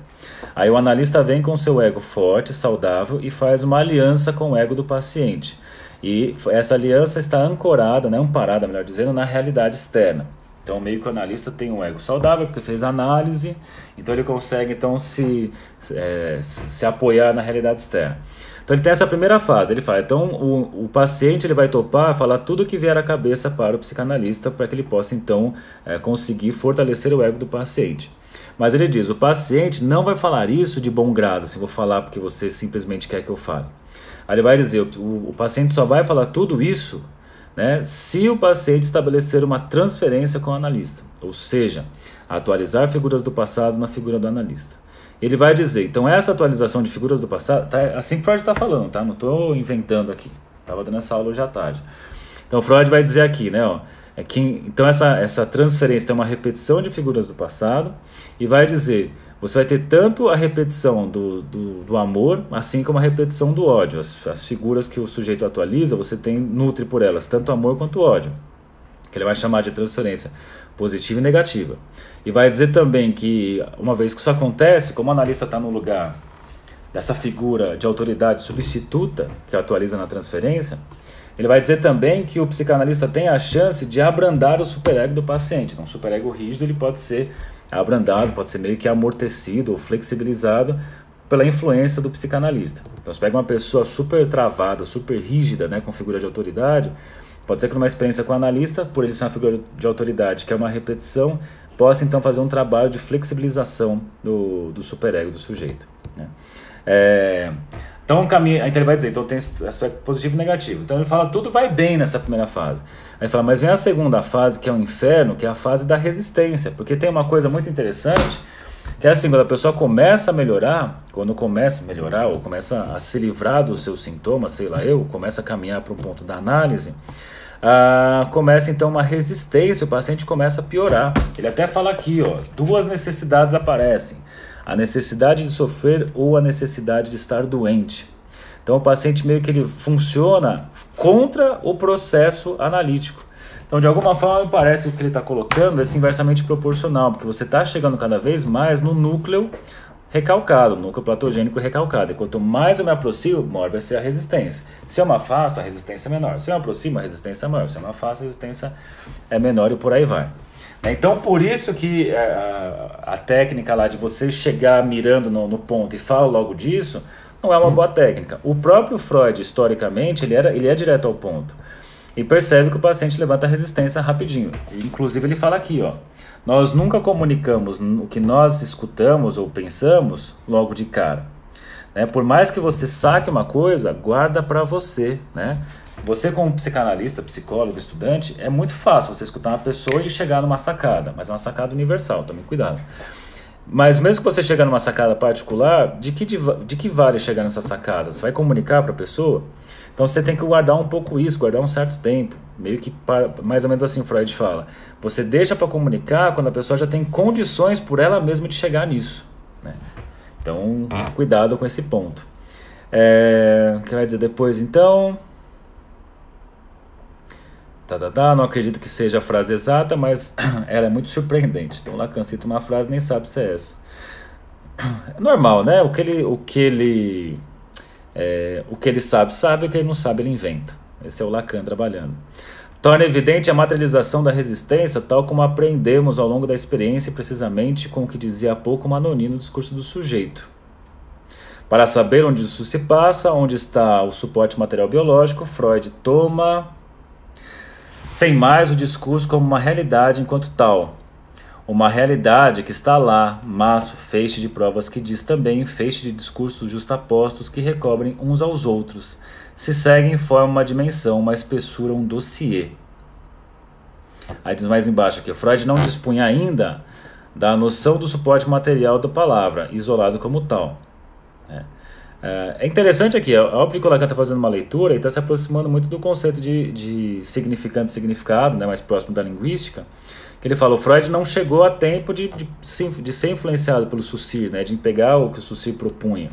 S1: Aí o analista vem com seu ego forte, saudável, e faz uma aliança com o ego do paciente. E essa aliança está ancorada, né, amparada, melhor dizendo, na realidade externa. Então, meio que o analista tem um ego saudável, porque fez análise, então ele consegue então se apoiar na realidade externa. Então ele tem essa primeira fase, ele fala, então o paciente ele vai topar, falar tudo que vier à cabeça para o psicanalista, para que ele possa então conseguir fortalecer o ego do paciente. Mas ele diz, o paciente não vai falar isso de bom grado, se vou falar porque você simplesmente quer que eu fale. Aí ele vai dizer, o paciente só vai falar tudo isso, né, se o paciente estabelecer uma transferência com o analista, ou seja, atualizar figuras do passado na figura do analista. Ele vai dizer, então essa atualização de figuras do passado, tá, assim que Freud está falando, tá? Não estou inventando aqui, estava dando essa aula hoje à tarde. Então Freud vai dizer aqui, né, ó, então essa transferência tem uma repetição de figuras do passado e vai dizer, você vai ter tanto a repetição do amor, assim como a repetição do ódio. As figuras que o sujeito atualiza, você nutre por elas tanto amor quanto ódio, que ele vai chamar de transferência positiva e negativa. E vai dizer também que, uma vez que isso acontece, como o analista está no lugar dessa figura de autoridade substituta, que atualiza na transferência, ele vai dizer também que o psicanalista tem a chance de abrandar o superego do paciente. Então, o superego rígido ele pode ser abrandado, pode ser meio que amortecido ou flexibilizado pela influência do psicanalista. Então, você pega uma pessoa super travada, super rígida, né, com figura de autoridade, pode ser que numa experiência com o analista, por ele ser uma figura de autoridade, que é uma repetição, possa então fazer um trabalho de flexibilização do superego do sujeito, né? Então ele vai dizer, então tem aspecto positivo e negativo. Então ele fala, tudo vai bem nessa primeira fase. Aí ele fala, mas vem a segunda fase, que é o inferno, que é a fase da resistência. Porque tem uma coisa muito interessante, que é assim, quando a pessoa começa a melhorar, ou começa a se livrar dos seus sintomas, começa a caminhar para um ponto da análise, começa então uma resistência, o paciente começa a piorar. Ele até fala aqui, ó, duas necessidades aparecem. A necessidade de sofrer ou a necessidade de estar doente. Então o paciente meio que ele funciona contra o processo analítico. Então de alguma forma me parece que o que ele está colocando é inversamente proporcional, porque você está chegando cada vez mais no núcleo recalcado, núcleo platogênico recalcado. E quanto mais eu me aproximo, maior vai ser a resistência. Se eu me afasto, a resistência é menor. Se eu me aproximo, a resistência é maior. Se eu me afasto, a resistência é menor e por aí vai. Então, por isso que a técnica lá de você chegar mirando no ponto e falar logo disso, não é uma boa técnica. O próprio Freud, historicamente, ele é direto ao ponto. E percebe que o paciente levanta a resistência rapidinho. Inclusive, ele fala aqui, ó, nós nunca comunicamos o que nós escutamos ou pensamos logo de cara. Né? Por mais que você saque uma coisa, guarda para você, né? Você como psicanalista, psicólogo, estudante, é muito fácil você escutar uma pessoa e chegar numa sacada, mas é uma sacada universal, tome cuidado. Mas mesmo que você chegar numa sacada particular, de que vale chegar nessa sacada? Você vai comunicar para a pessoa? Então você tem que guardar um pouco isso, guardar um certo tempo, meio que mais ou menos assim Freud fala. Você deixa para comunicar quando a pessoa já tem condições por ela mesma de chegar nisso, né? Então, cuidado com esse ponto. O que vai dizer depois, então? Não acredito que seja a frase exata, mas ela é muito surpreendente. Então Lacan cita uma frase e nem sabe se é essa. É normal, né? O que ele sabe, o que ele não sabe, ele inventa. Esse é o Lacan trabalhando. Torna evidente a materialização da resistência, tal como aprendemos ao longo da experiência, precisamente com o que dizia há pouco Manoni no discurso do sujeito. Para saber onde isso se passa, onde está o suporte material biológico, Freud toma, sem mais, o discurso como uma realidade enquanto tal, uma realidade que está lá, maço, feixe de provas que diz também, feixe de discursos justapostos que recobrem uns aos outros, se seguem formam uma dimensão, uma espessura, um dossiê. Aí diz mais embaixo aqui, Freud não dispunha ainda da noção do suporte material da palavra, isolado como tal. É interessante aqui, é óbvio que o Lacan está fazendo uma leitura e está se aproximando muito do conceito de significante e significado, né, mais próximo da linguística, que ele fala, o Freud não chegou a tempo de ser influenciado pelo Saussure, né, de pegar o que o Saussure propunha,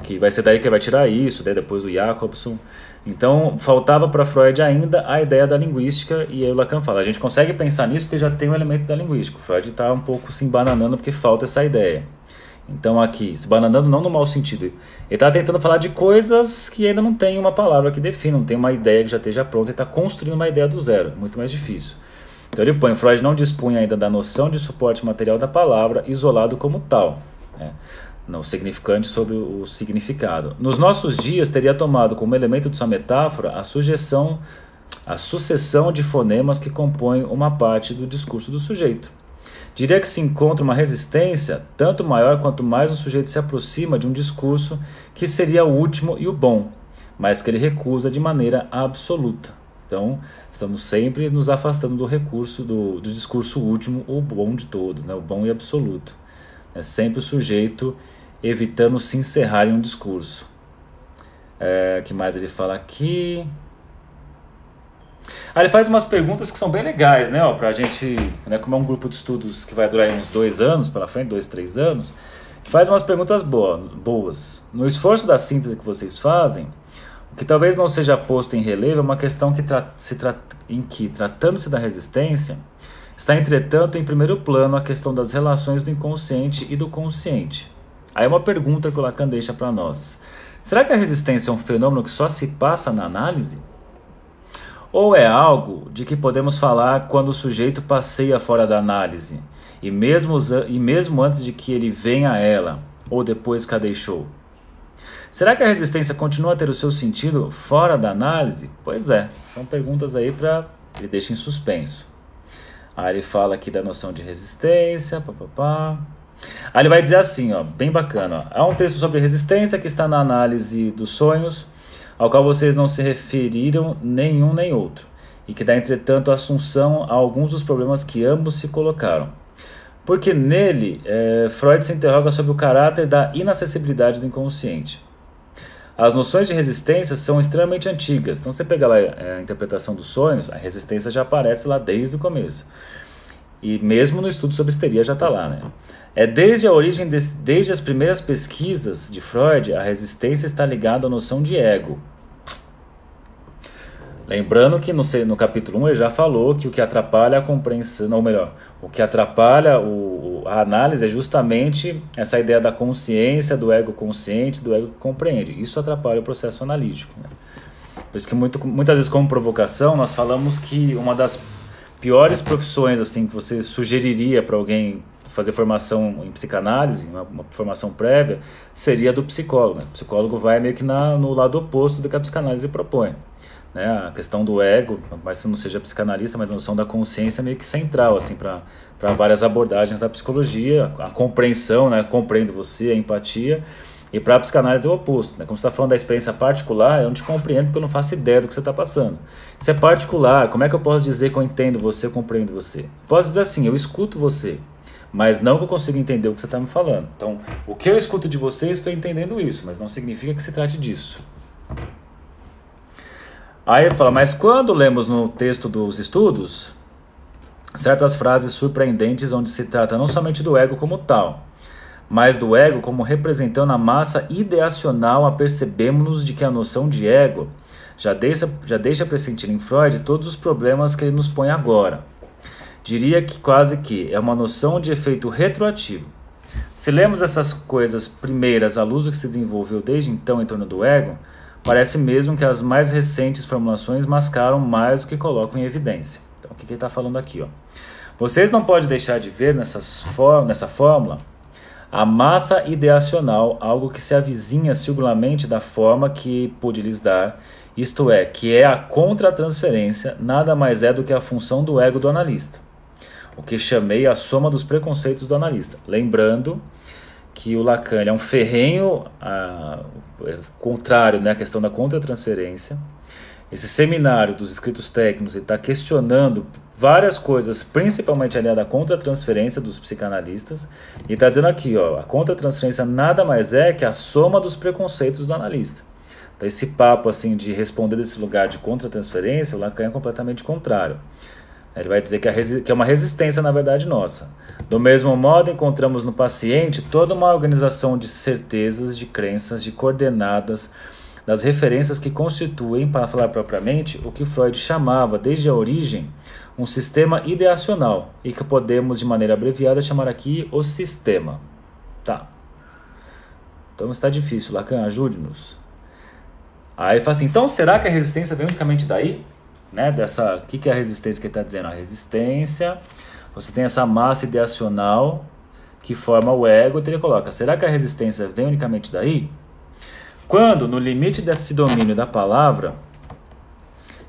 S1: que vai ser daí que ele vai tirar isso, né, depois do Jacobson. Então, faltava para Freud ainda a ideia da linguística, e aí o Lacan fala, a gente consegue pensar nisso porque já tem um elemento da linguística. O Freud está um pouco se embananando porque falta essa ideia. Então aqui, se bananando não no mau sentido, ele está tentando falar de coisas que ainda não tem uma palavra que defina, não tem uma ideia que já esteja pronta, ele está construindo uma ideia do zero, muito mais difícil. Então ele põe, Freud não dispunha ainda da noção de suporte material da palavra, isolado como tal, né? Não significante sobre o significado. Nos nossos dias teria tomado como elemento de sua metáfora a sucessão de fonemas que compõem uma parte do discurso do sujeito. Diria que se encontra uma resistência tanto maior quanto mais o sujeito se aproxima de um discurso que seria o último e o bom, mas que ele recusa de maneira absoluta. Então, estamos sempre nos afastando do recurso do discurso último, o bom de todos, né? O bom e absoluto. É sempre o sujeito evitando se encerrar em um discurso. Que mais ele fala aqui? Ele faz umas perguntas que são bem legais, né? Pra gente, né, como é um grupo de estudos que vai durar uns 2 anos pela frente, 2, 3 anos, faz umas perguntas boas. No esforço da síntese que vocês fazem, o que talvez não seja posto em relevo é uma questão em que, tratando-se da resistência, está, entretanto, em primeiro plano a questão das relações do inconsciente e do consciente. Aí é uma pergunta que o Lacan deixa para nós. Será que a resistência é um fenômeno que só se passa na análise? Ou é algo de que podemos falar quando o sujeito passeia fora da análise, e mesmo antes de que ele venha a ela, ou depois que a deixou? Será que a resistência continua a ter o seu sentido fora da análise? Pois é, são perguntas aí para ele deixa em suspenso. Aí ele fala aqui da noção de resistência, Aí ele vai dizer assim, bem bacana. Há um texto sobre resistência que está na análise dos sonhos, ao qual vocês não se referiram nenhum nem outro, e que dá, entretanto, assunção a alguns dos problemas que ambos se colocaram. Porque nele, Freud se interroga sobre o caráter da inacessibilidade do inconsciente. As noções de resistência são extremamente antigas. Então, você pega lá a interpretação dos sonhos, a resistência já aparece lá desde o começo. E mesmo no estudo sobre histeria já está lá, né? Desde a origem, desde as primeiras pesquisas de Freud, a resistência está ligada à noção de ego. Lembrando que no capítulo 1 ele já falou que o que atrapalha a compreensão, ou melhor, o que atrapalha a análise é justamente essa ideia da consciência, do ego consciente, do ego que compreende. Isso atrapalha o processo analítico, né? Por isso que muitas vezes, como provocação, nós falamos que uma das piores profissões assim, que você sugeriria para alguém fazer formação em psicanálise, uma formação prévia, seria do psicólogo, né? O psicólogo vai meio que no lado oposto do que a psicanálise propõe, né? A questão do ego, mas se não seja psicanalista, mas a noção da consciência é meio que central assim, para várias abordagens da psicologia, a compreensão, né? Compreendo você, a empatia, e para a psicanálise é o oposto, né? Como você está falando da experiência particular, eu não te compreendo porque eu não faço ideia do que você está passando. Isso é particular, como é que eu posso dizer que eu entendo você, eu compreendo você? Posso dizer assim, eu escuto você, mas não que eu consiga entender o que você está me falando. Então, o que eu escuto de você, estou entendendo isso, mas não significa que se trate disso. Aí ele fala, mas quando lemos no texto dos estudos, certas frases surpreendentes onde se trata não somente do ego como tal, mas do ego como representando a massa ideacional, apercebemos-nos de que a noção de ego já deixa pressentir em Freud todos os problemas que ele nos põe agora. Diria que quase que é uma noção de efeito retroativo. Se lemos essas coisas primeiras à luz do que se desenvolveu desde então em torno do ego, parece mesmo que as mais recentes formulações mascaram mais do que colocam em evidência. Então, o que ele está falando aqui? Vocês não podem deixar de ver nessa fórmula a massa ideacional, algo que se avizinha singularmente da forma que pude lhes dar, isto é, que é a contratransferência, nada mais é do que a função do ego do analista. o que chamei a soma dos preconceitos do analista. Lembrando que o Lacan é um ferrenho contrário, né, à questão da contratransferência. Esse seminário dos escritos técnicos está questionando várias coisas, principalmente a ideia da contratransferência dos psicanalistas, e está dizendo aqui, ó, a contratransferência nada mais é que a soma dos preconceitos do analista. Então esse papo assim de responder desse lugar de contratransferência, o Lacan é completamente contrário. Ele vai dizer que é uma resistência, na verdade, nossa. Do mesmo modo, encontramos no paciente toda uma organização de certezas, de crenças, de coordenadas, das referências que constituem, para falar propriamente, o que Freud chamava, desde a origem, um sistema ideacional, e que podemos, de maneira abreviada, chamar aqui o sistema. Tá. Então está difícil, Lacan, ajude-nos. Aí ele fala assim, então será que a resistência vem unicamente daí? Né, o que é a resistência que ele está dizendo? A resistência, você tem essa massa ideacional que forma o ego, então ele coloca, será que a resistência vem unicamente daí? Quando, no limite desse domínio da palavra,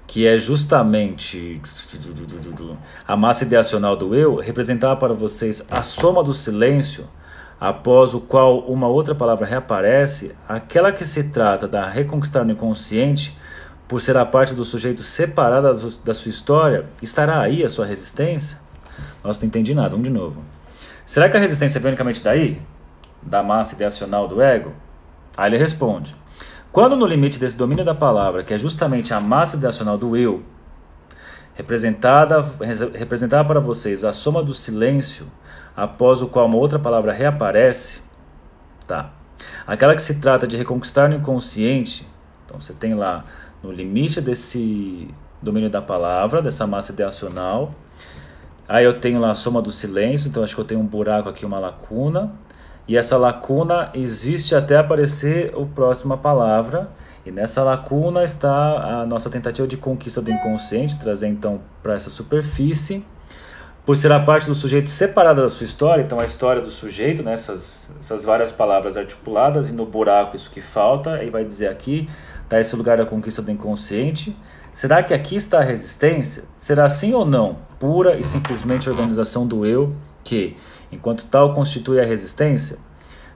S1: que é justamente a massa ideacional do eu, representava para vocês a soma do silêncio, após o qual uma outra palavra reaparece, aquela que se trata da reconquistar no inconsciente, por ser a parte do sujeito separada da sua história, estará aí a sua resistência? Nossa, não entendi nada, vamos de novo. Será que a resistência vem unicamente daí? Da massa ideacional do ego? Aí ele responde, quando no limite desse domínio da palavra, que é justamente a massa ideacional do eu, representada para vocês a soma do silêncio, após o qual uma outra palavra reaparece, tá? Aquela que se trata de reconquistar no inconsciente, então você tem lá no limite desse domínio da palavra, dessa massa ideacional. Aí eu tenho lá a soma do silêncio, então acho que eu tenho um buraco aqui, uma lacuna. E essa lacuna existe até aparecer a próxima palavra. E nessa lacuna está a nossa tentativa de conquista do inconsciente, trazer então para essa superfície. Por ser a parte do sujeito separada da sua história, então a história do sujeito, né, essas várias palavras articuladas, e no buraco isso que falta, aí vai dizer aqui, está esse lugar da conquista do inconsciente. Será que aqui está a resistência? Será sim ou não pura e simplesmente a organização do eu que, enquanto tal, constitui a resistência?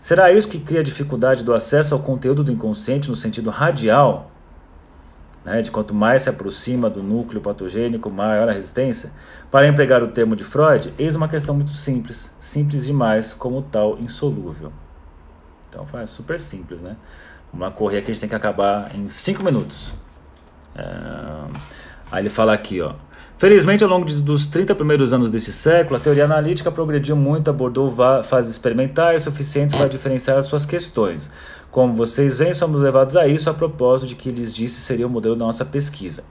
S1: Será isso que cria a dificuldade do acesso ao conteúdo do inconsciente no sentido radial? Né, de quanto mais se aproxima do núcleo patogênico, maior a resistência? Para empregar o termo de Freud, eis uma questão muito simples, simples demais, como tal, insolúvel. Então, é super simples, né? Uma correia que a gente tem que acabar em 5 minutos. Aí ele fala aqui, ó. Felizmente, ao longo dos 30 primeiros anos desse século, a teoria analítica progrediu muito, abordou fases experimentais suficientes para diferenciar as suas questões. Como vocês veem, somos levados a isso a propósito de que lhes disse seria o modelo da nossa pesquisa.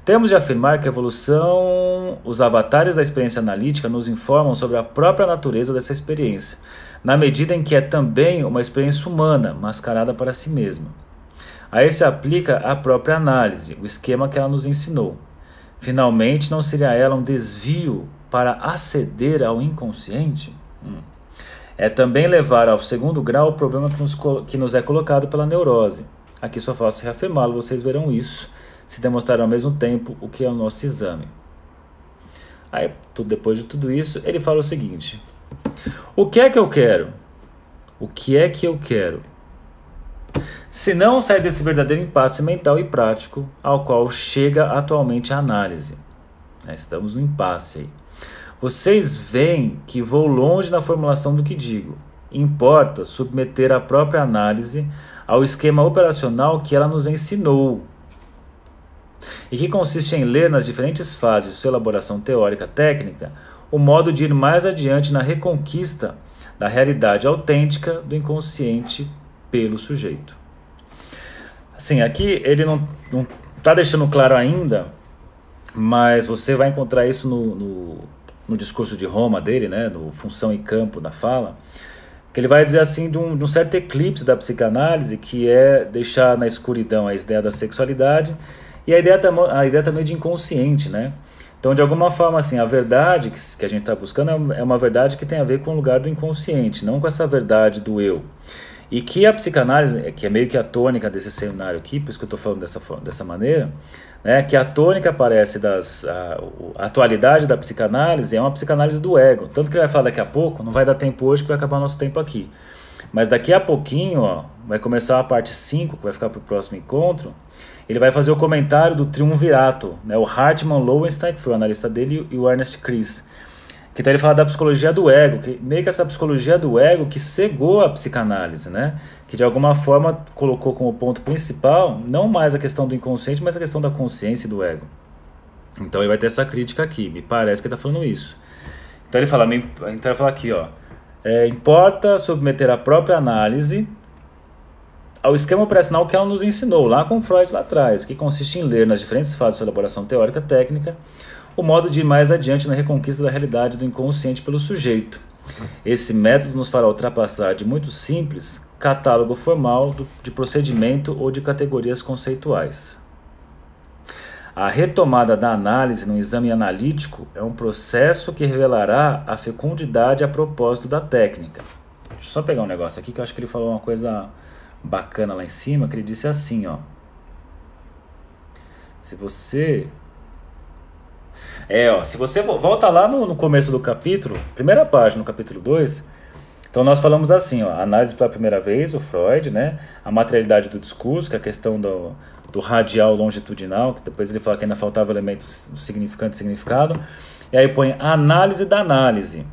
S1: Temos de afirmar que a evolução, os avatares da experiência analítica nos informam sobre a própria natureza dessa experiência, na medida em que é também uma experiência humana, mascarada para si mesma. A esse se aplica a própria análise, o esquema que ela nos ensinou. Finalmente, não seria ela um desvio para aceder ao inconsciente? É também levar ao segundo grau o problema que nos é colocado pela neurose. Aqui só faço reafirmá-lo, vocês verão isso, se demonstrar ao mesmo tempo o que é o nosso exame. Aí, depois de tudo isso, ele fala o seguinte: o que é que eu quero? O que é que eu quero? Se não sair desse verdadeiro impasse mental e prático ao qual chega atualmente a análise. Estamos no impasse aí. Vocês veem que vou longe na formulação do que digo. Importa submeter a própria análise ao esquema operacional que ela nos ensinou, e que consiste em ler nas diferentes fases de sua elaboração teórica técnica o modo de ir mais adiante na reconquista da realidade autêntica do inconsciente pelo sujeito. Assim, aqui ele não está deixando claro ainda, mas você vai encontrar isso no discurso de Roma dele, né, no Função e Campo da Fala, que ele vai dizer assim de um certo eclipse da psicanálise, que é deixar na escuridão a ideia da sexualidade e a ideia também de inconsciente, né? Então, de alguma forma, assim, a verdade que a gente está buscando é uma verdade que tem a ver com o lugar do inconsciente, não com essa verdade do eu. E que a psicanálise, que é meio que a tônica desse seminário aqui, por isso que eu estou falando dessa maneira, né, que a tônica aparece a atualidade da psicanálise é uma psicanálise do ego. Tanto que ele vai falar daqui a pouco, não vai dar tempo hoje, que vai acabar o nosso tempo aqui. Mas daqui a pouquinho, ó, vai começar a parte 5, que vai ficar para o próximo encontro. Ele vai fazer o comentário do triunvirato, né, o Hartmann Lowenstein, que foi o analista dele, e o Ernest Cris. Que daí ele fala da psicologia do ego, que meio que essa psicologia do ego que cegou a psicanálise, né? Que de alguma forma colocou como ponto principal, não mais a questão do inconsciente, mas a questão da consciência e do ego. Então ele vai ter essa crítica aqui, me parece que ele está falando isso. Então ele fala, então ele fala aqui, ó, importa submeter a própria análise ao esquema operacional que ela nos ensinou, lá com Freud lá atrás, que consiste em ler nas diferentes fases de sua elaboração teórica técnica, o modo de ir mais adiante na reconquista da realidade do inconsciente pelo sujeito. Esse método nos fará ultrapassar de muito simples catálogo formal de procedimento ou de categorias conceituais. A retomada da análise no exame analítico é um processo que revelará a fecundidade a propósito da técnica. Deixa eu só pegar um negócio aqui que eu acho que ele falou uma coisa bacana lá em cima, que ele disse assim, ó. Se você volta lá no começo do capítulo, primeira página, no capítulo 2, então nós falamos assim, ó, análise pela primeira vez, o Freud, né, a materialidade do discurso, que é a questão do radial longitudinal, que depois ele fala que ainda faltava elementos significante e significado, e aí põe a análise da análise.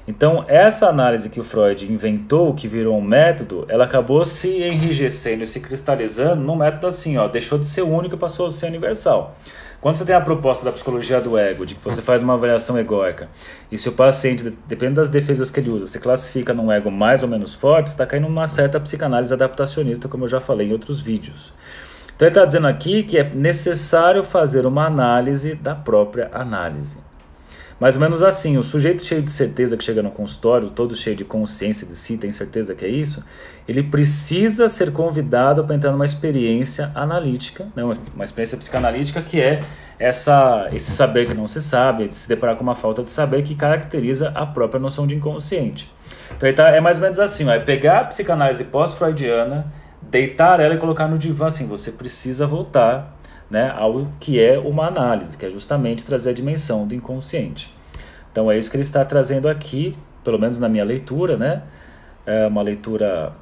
S1: Então essa análise que o Freud inventou, que virou um método, ela acabou se enrijecendo e se cristalizando num método assim, ó, deixou de ser único e passou a ser universal. Quando você tem a proposta da psicologia do ego, de que você faz uma avaliação egóica, e se o paciente, dependendo das defesas que ele usa, se classifica num ego mais ou menos forte, você está caindo numa certa psicanálise adaptacionista, como eu já falei em outros vídeos. Então ele está dizendo aqui que é necessário fazer uma análise da própria análise. Mais ou menos assim, o sujeito cheio de certeza que chega no consultório, todo cheio de consciência de si, tem certeza que é isso, ele precisa ser convidado para entrar numa experiência analítica, né, uma experiência psicanalítica que é esse saber que não se sabe, de se deparar com uma falta de saber que caracteriza a própria noção de inconsciente. Então é mais ou menos assim, ó, é pegar a psicanálise pós-freudiana, deitar ela e colocar no divã assim, você precisa voltar, né, ao que é uma análise, que é justamente trazer a dimensão do inconsciente. Então é isso que ele está trazendo aqui, pelo menos na minha leitura, né? É uma leitura,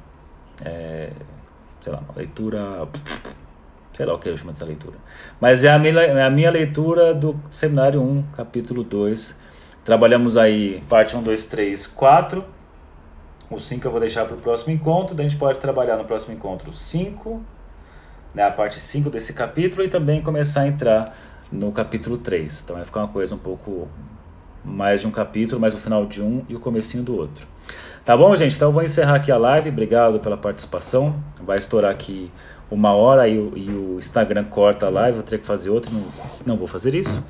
S1: sei lá o que eu chamo dessa leitura. Mas é a minha leitura do Seminário 1, capítulo 2. Trabalhamos aí parte 1, 2, 3, 4. O 5 eu vou deixar para o próximo encontro, daí a gente pode trabalhar no próximo encontro 5, né, a parte 5 desse capítulo, e também começar a entrar no capítulo 3. Então vai ficar uma coisa um pouco mais de um capítulo, mais o final de um e o comecinho do outro. Tá bom, gente? Então eu vou encerrar aqui a live. Obrigado pela participação. Vai estourar aqui 1 hora e o Instagram corta a live. Vou ter que fazer outra. Não vou fazer isso.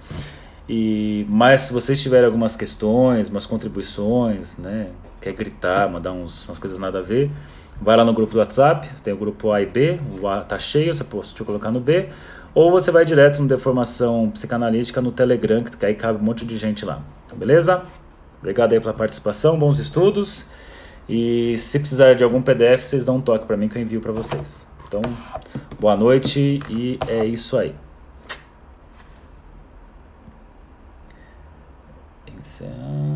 S1: Mas se vocês tiverem algumas questões, umas contribuições, né, quer gritar, mandar umas coisas nada a ver, vai lá no grupo do WhatsApp, tem o grupo A e B, o A tá cheio, você pode colocar no B, ou você vai direto no Deformação Psicanalítica no Telegram, que aí cabe um monte de gente lá, beleza? Obrigado aí pela participação, bons estudos, e se precisar de algum PDF, vocês dão um toque para mim que eu envio para vocês. Então, boa noite e é isso aí. Encerrar.